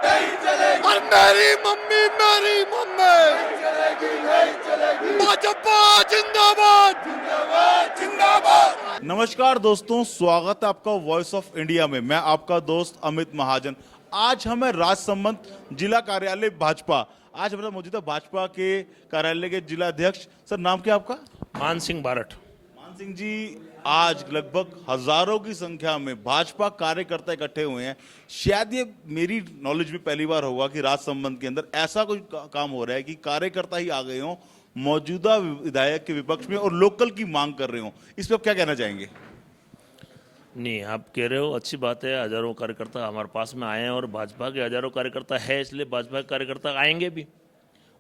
और मेरी मम्मी भाजपा जिंदाबाद जिंदाबाद। नमस्कार दोस्तों, स्वागत है आपका वॉइस ऑफ इंडिया में। मैं आपका दोस्त अमित महाजन। आज हमें राजसमंद जिला कार्यालय भाजपा, आज हमारे मौजूद है भाजपा के कार्यालय के जिला अध्यक्ष। सर, नाम क्या आपका? मान सिंह बारठ। मान सिंह जी, आज लगभग हजारों की संख्या में भाजपा कार्यकर्ता इकट्ठे हुए हैं। शायद ये मेरी नॉलेज में पहली बार होगा कि राजसमंद के अंदर ऐसा कोई काम हो रहा है कि कार्यकर्ता ही आ गए हों, मौजूदा विधायक के विपक्ष में, और लोकल की मांग कर रहे हों। इस पर आप क्या कहना चाहेंगे? नहीं, आप कह रहे हो, अच्छी बात है। हजारों कार्यकर्ता हमारे पास में आए हैं और भाजपा के हजारों कार्यकर्ता है, इसलिए भाजपा के कार्यकर्ता आएंगे भी।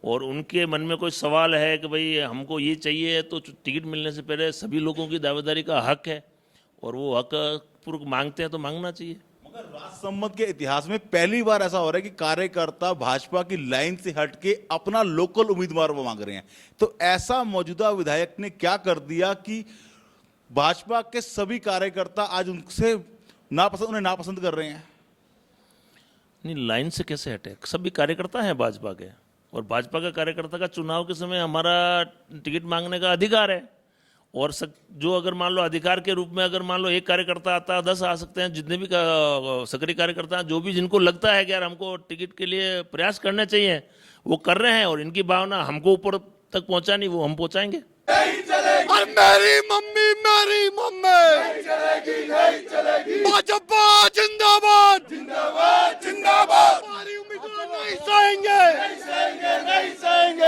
और उनके मन में कोई सवाल है कि भाई हमको ये चाहिए, तो टिकट मिलने से पहले सभी लोगों की दावेदारी का हक है और वो हक पूर्वक मांगते हैं तो मांगना चाहिए। मगर राजसमंद के इतिहास में पहली बार ऐसा हो रहा है कि कार्यकर्ता भाजपा की लाइन से हटके अपना लोकल उम्मीदवार वो मांग रहे हैं। तो ऐसा मौजूदा विधायक ने क्या कर दिया कि भाजपा के सभी कार्यकर्ता आज उनसे उन्हें नापसंद कर रहे हैं? नहीं, लाइन से कैसे हटे? सभी कार्यकर्ता हैं भाजपा के, और भाजपा का कार्यकर्ता का चुनाव के समय हमारा टिकट मांगने का अधिकार है। और जो अगर मान लो अधिकार के रूप में अगर मान लो एक कार्यकर्ता आता है, 10 आ सकते हैं, जितने भी सक्रिय कार्यकर्ता हैं, जो भी जिनको लगता है कि यार हमको टिकट के लिए प्रयास करने चाहिए, वो कर रहे हैं। और इनकी भावना हमको ऊपर तक पहुंचानी, वो हम पहुंचाएंगे। और मेरी मम्मी भाजपा जिंदाबाद जिंदाबाद जिंदाबाद। हमारी उम्मीदवार नहीं सहेंगे,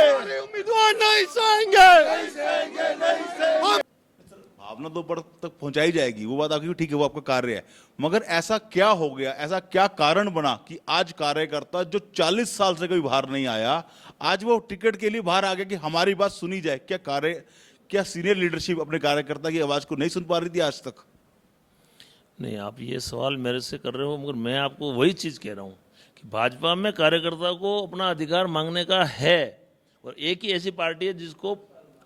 हमारी उम्मीदवार नहीं सहेंगे। भावना तो ऊपर तक पहुंचाई जाएगी, वो बात आपकी ठीक है, वो आपका कार्य है। मगर ऐसा क्या हो गया, ऐसा क्या कारण बना कि आज कार्यकर्ता जो 40 साल से कोई बाहर नहीं आया, आज वो टिकट के लिए बाहर आ गया कि हमारी बात सुनी जाए? क्या सीनियर लीडरशिप अपने कार्यकर्ता की आवाज को नहीं सुन पा रही थी आज तक? नहीं, आप ये सवाल मेरे से कर रहे हो, मगर मैं आपको वही चीज़ कह रहा हूँ कि भाजपा में कार्यकर्ता को अपना अधिकार मांगने का है, और एक ही ऐसी पार्टी है जिसको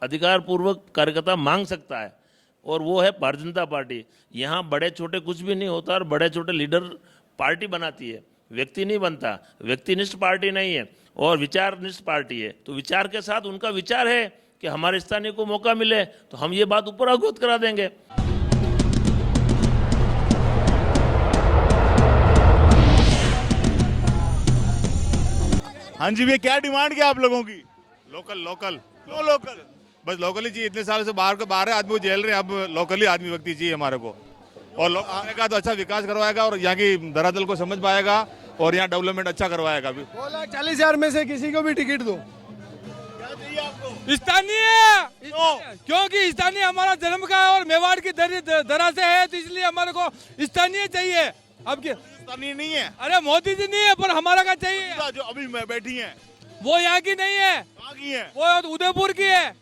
अधिकार पूर्वक कार्यकर्ता मांग सकता है, और वो है भारतीय जनता पार्टी। यहाँ बड़े छोटे कुछ भी नहीं होता, और बड़े छोटे लीडर पार्टी बनाती है, व्यक्ति नहीं बनता। व्यक्तिनिष्ठ पार्टी नहीं है और विचारनिष्ठ पार्टी है। तो विचार के साथ उनका विचार है कि हमारे स्थानीय को मौका मिले तो हम ये बात ऊपर अवगत करा देंगे। हाँ जी भैया, क्या डिमांड क्या आप लोगों की? लोकल लोकल क्यों लोकल? बस लोकल ही चाहिए। इतने साल से बाहर है आदमी को जेल रहे हैं, अब लोकल ही आदमी व्यक्ति चाहिए हमारे को। और लोकल आने का तो अच्छा विकास करवाएगा और यहाँ की धरातल को समझ पाएगा और यहाँ डेवलपमेंट अच्छा करवाएगा। 2,40,000 में से किसी को भी टिकट दो। क्या चाहिए आपको? स्थानीय, क्योंकि स्थानीय हमारा जन्म का है और मेवाड़ की धरा से है, तो इसलिए हमारे को स्थानीय चाहिए। अब क्या स्थानीय नहीं है? अरे मोदी जी नहीं है, पर हमारा का चाहिए। जो अभी मैं बैठी हैं वो यहाँ की नहीं है, कहाँ की है? वो उदयपुर की है,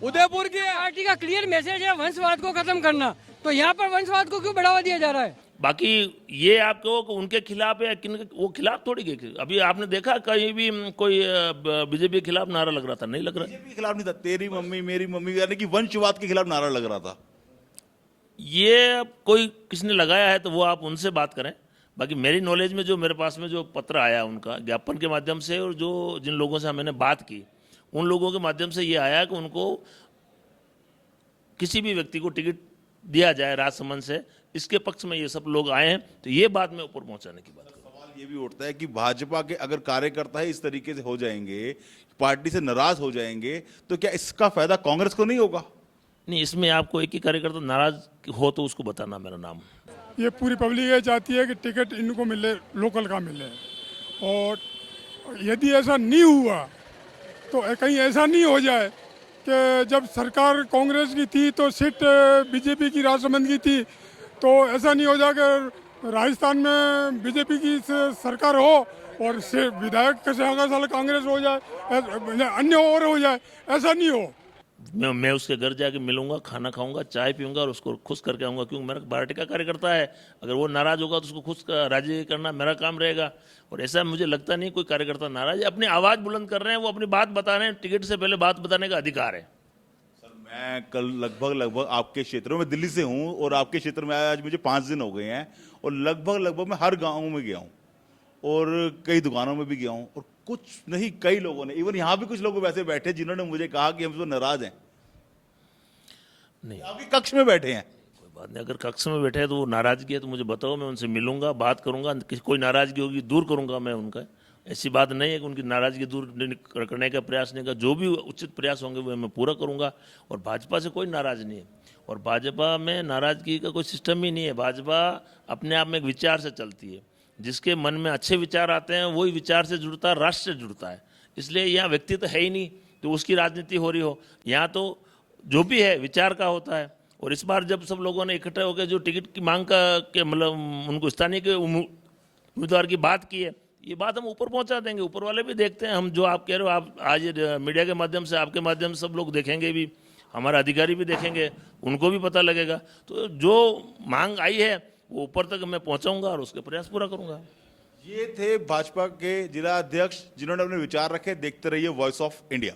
उदयपुर की है। पार्टी का क्लियर मैसेज है वंशवाद को खत्म करना, तो यहाँ पर वंशवाद को क्यों बढ़ावा दिया जा रहा है? बाकी ये आप कहो कि उनके खिलाफ है, किन वो खिलाफ थोड़ी गए। अभी आपने देखा कहीं भी कोई बीजेपी के खिलाफ नारा लग रहा था? नहीं लग रहा। बीजेपी के खिलाफ नहीं था, तेरी मम्मी मेरी मम्मी, यानी कि वंशवाद के खिलाफ नारा लग रहा था। ये कोई किसने लगाया है तो वो आप उनसे बात करें। बाकी मेरी नॉलेज में जो मेरे पास में जो पत्र आया उनका ज्ञापन के माध्यम से, और जो जिन लोगों से मैंने बात की उन लोगों के माध्यम से ये आया कि उनको किसी भी व्यक्ति को टिकट दिया जाए राजसमंद से, इसके पक्ष में ये सब लोग आए हैं। तो ये बात में ऊपर पहुंचाने की बात। सवाल ये भी उठता है कि भाजपा के अगर कार्यकर्ता ही इस तरीके से हो जाएंगे, पार्टी से नाराज हो जाएंगे, तो क्या इसका फायदा कांग्रेस को नहीं होगा? नहीं, इसमें आपको एक ही कार्यकर्ता नाराज हो तो उसको बताना मेरा नाम। ये पूरी पब्लिक ये चाहती है कि टिकट इनको मिले, लोकल का मिले। और यदि ऐसा नहीं हुआ तो कहीं ऐसा नहीं हो जाए कि जब सरकार कांग्रेस की थी तो सीट बीजेपी की राजसमंद की थी, तो ऐसा नहीं हो जाए कि राजस्थान में बीजेपी की सरकार हो और विधायक के साल कांग्रेस हो जाए, अन्य और हो जाए। ऐसा नहीं हो। मैं उसके घर जाके मिलूंगा, खाना खाऊंगा, चाय पीऊंगा और उसको खुश करके आऊंगा, क्योंकि मेरा पार्टी का कार्यकर्ता है। अगर वो नाराज होगा तो उसको खुश राजी करना मेरा काम रहेगा। और ऐसा मुझे लगता नहीं कोई कार्यकर्ता नाराज है। अपनी आवाज़ बुलंद कर रहे हैं, वो अपनी बात बता रहे हैं। टिकट से पहले बात बताने का अधिकार है। मैं कल लगभग आपके क्षेत्रों में, दिल्ली से हूं और आपके क्षेत्र में आज मुझे 5 दिन हो गए हैं, और लगभग मैं हर गांव में गया हूं। और कई दुकानों में भी गया हूँ, और कुछ नहीं कई लोगों ने, इवन यहाँ भी कुछ लोग वैसे बैठे जिन्होंने मुझे कहा कि हम तो नाराज हैं, नहीं आपके कक्ष में बैठे हैं। कोई बात नहीं, अगर कक्ष में बैठे हैं तो वो नाराजगी है तो मुझे बताओ, मैं उनसे मिलूंगा, बात करूंगा, कोई नाराजगी होगी दूर करूंगा मैं उनका। ऐसी बात नहीं है कि उनकी नाराजगी दूर करने का प्रयास नहीं का, जो भी उचित प्रयास होंगे वो मैं पूरा करूंगा। और भाजपा से कोई नाराज नहीं है, और भाजपा में नाराजगी का कोई सिस्टम ही नहीं है। भाजपा अपने आप में एक विचार से चलती है, जिसके मन में अच्छे विचार आते हैं वही विचार से जुड़ता है, राष्ट्र से जुड़ता है। इसलिए यहाँ व्यक्ति तो है ही नहीं तो उसकी राजनीति हो रही हो, यहाँ तो जो भी है विचार का होता है। और इस बार जब सब लोगों ने इकट्ठे होकर जो टिकट की मांग का के मतलब उनको स्थानीय के उम्मीदवार की बात की है, ये बात हम ऊपर पहुंचा देंगे, ऊपर वाले भी देखते हैं। हम जो आप कह रहे हो, आप आज मीडिया के माध्यम से, आपके माध्यम से सब लोग देखेंगे भी, हमारे अधिकारी भी देखेंगे, उनको भी पता लगेगा। तो जो मांग आई है वो ऊपर तक मैं पहुंचाऊंगा और उसके प्रयास पूरा करूंगा। ये थे भाजपा के जिला अध्यक्ष जिन्होंने अपने विचार रखे। देखते रहिए वॉइस ऑफ इंडिया।